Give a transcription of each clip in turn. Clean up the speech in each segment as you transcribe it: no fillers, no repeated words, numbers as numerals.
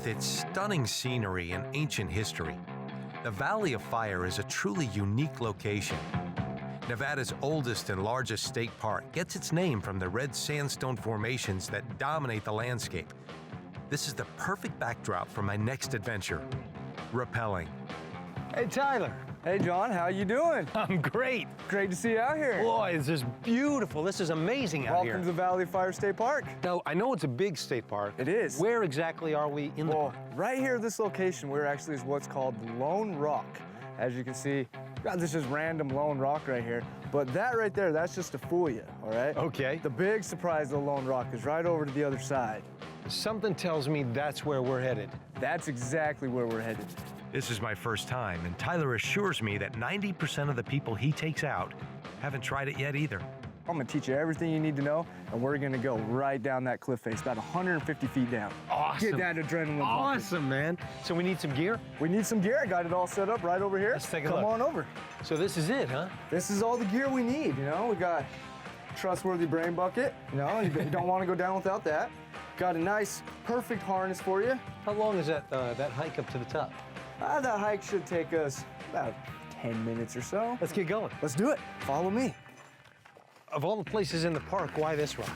With its stunning scenery and ancient history, the Valley of Fire is a truly unique location. Nevada's oldest and largest state park gets its name from the red sandstone formations that dominate the landscape. This is the perfect backdrop for my next adventure, rappelling. Hey, Tyler. Hey, John, how you doing? I'm great. Great to see you out here. Boy, this is beautiful. This is amazing out here. Welcome to the Valley of Fire State Park. Now, I know it's a big state park. It is. Where exactly are we in the park? Right here, this location, we're actually is what's called the Lone Rock. As you can see, got this just random Lone Rock right here. But that right there, that's just to fool you, all right? Okay. The big surprise of the Lone Rock is right over to the other side. Something tells me that's where we're headed. That's exactly where we're headed. This is my first time, and Tyler assures me that 90% of the people he takes out haven't tried it yet either. I'm gonna teach you everything you need to know, and we're gonna go right down that cliff face, about 150 feet down. Awesome. Get that adrenaline pumping. Awesome, man. So we need some gear? We need some gear. I got it all set up right over here. Let's take a Come look. on over. So this is it, huh? This is all the gear we need, you know? We got trustworthy brain bucket, you know? You don't want to go down without that. Got a nice, perfect harness for you. How long is that hike up to the top? That hike should take us about 10 minutes or so. Let's get going. Let's do it. Follow me. Of all the places in the park, why this rock?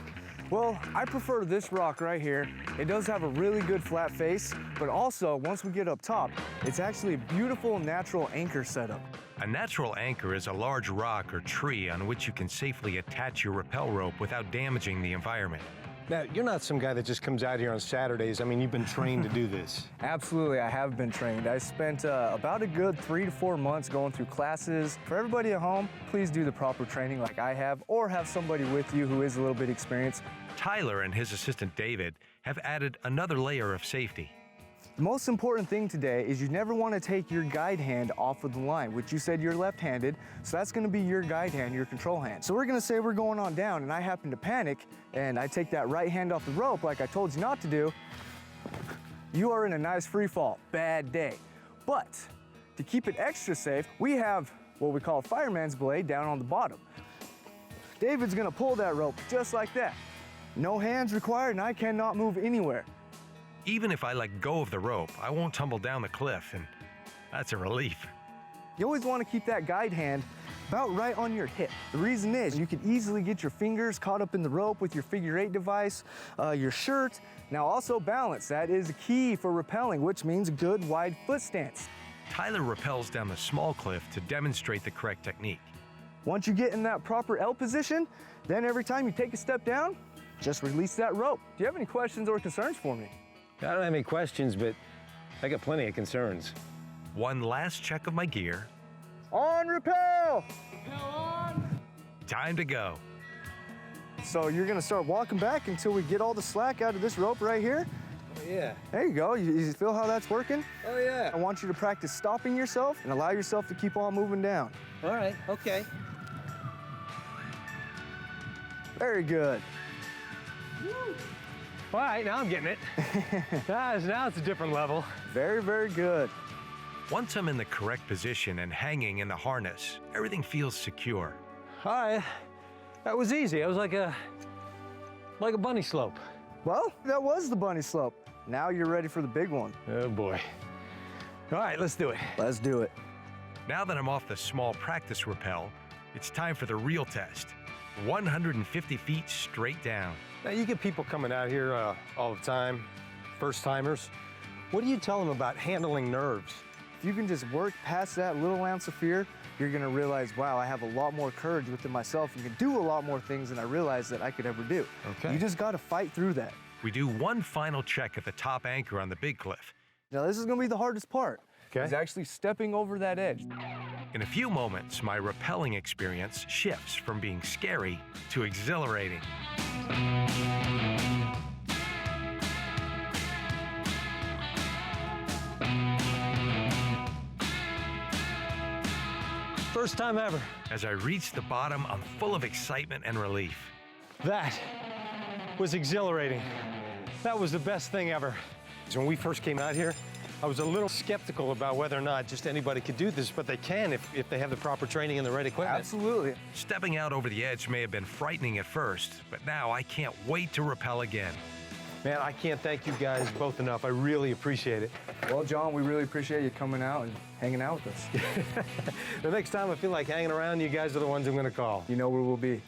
Well, I prefer this rock right here. It does have a really good flat face, but also, once we get up top, it's actually a beautiful natural anchor setup. A natural anchor is a large rock or tree on which you can safely attach your rappel rope without damaging the environment. Now, you're not some guy that just comes out here on Saturdays. I mean, you've been trained to do this. Absolutely, I have been trained. I spent about a good 3 to 4 months going through classes. For everybody at home, please do the proper training like I have, or have somebody with you who is a little bit experienced. Tyler and his assistant David have added another layer of safety. The most important thing today is you never want to take your guide hand off of the line, which you said you're left-handed, so that's going to be your guide hand, your control hand. So we're going to say we're going on down, and I happen to panic, and I take that right hand off the rope like I told you not to do. You are in a nice free fall. Bad day. But to keep it extra safe, we have what we call a fireman's blade down on the bottom. David's going to pull that rope just like that. No hands required, and I cannot move anywhere. Even if I let go of the rope, I won't tumble down the cliff, and that's a relief. You always want to keep that guide hand about right on your hip. The reason is you can easily get your fingers caught up in the rope with your figure-8 device, your shirt. Now also balance, that is a key for rappelling, which means a good wide foot stance. Tyler rappels down the small cliff to demonstrate the correct technique. Once you get in that proper L position, then every time you take a step down, just release that rope. Do you have any questions or concerns for me? I don't have any questions, but I got plenty of concerns. One last check of my gear. On rappel! Time to go. So you're gonna start walking back until we get all the slack out of this rope right here. Oh, yeah. There you go. You feel how that's working? Oh, yeah. I want you to practice stopping yourself and allow yourself to keep on moving down. All right, okay. Very good. All right, now I'm getting it. Now it's a different level. Very, very good. Once I'm in the correct position and hanging in the harness, everything feels secure. All right, that was easy. It was like a bunny slope. Well, that was the bunny slope. Now you're ready for the big one. Oh, boy. All right, let's do it. Let's do it. Now that I'm off the small practice rappel, it's time for the real test. 150 feet straight down. Now, you get people coming out here all the time, first-timers. What do you tell them about handling nerves? If you can just work past that little ounce of fear, you're gonna realize, wow, I have a lot more courage within myself and can do a lot more things than I realized that I could ever do. Okay. You just gotta fight through that. We do one final check at the top anchor on the big cliff. Now, this is gonna be the hardest part. Okay. Is actually stepping over that edge. In a few moments, my rappelling experience shifts from being scary to exhilarating. First time ever. As I reach the bottom, I'm full of excitement and relief. That was exhilarating. That was the best thing ever. When we first came out here, I was a little skeptical about whether or not just anybody could do this, but they can if they have the proper training and the right equipment. Absolutely. Stepping out over the edge may have been frightening at first, but now I can't wait to rappel again. Man, I can't thank you guys both enough. I really appreciate it. Well, John, we really appreciate you coming out and hanging out with us. The next time I feel like hanging around, you guys are the ones I'm going to call. You know where we'll be.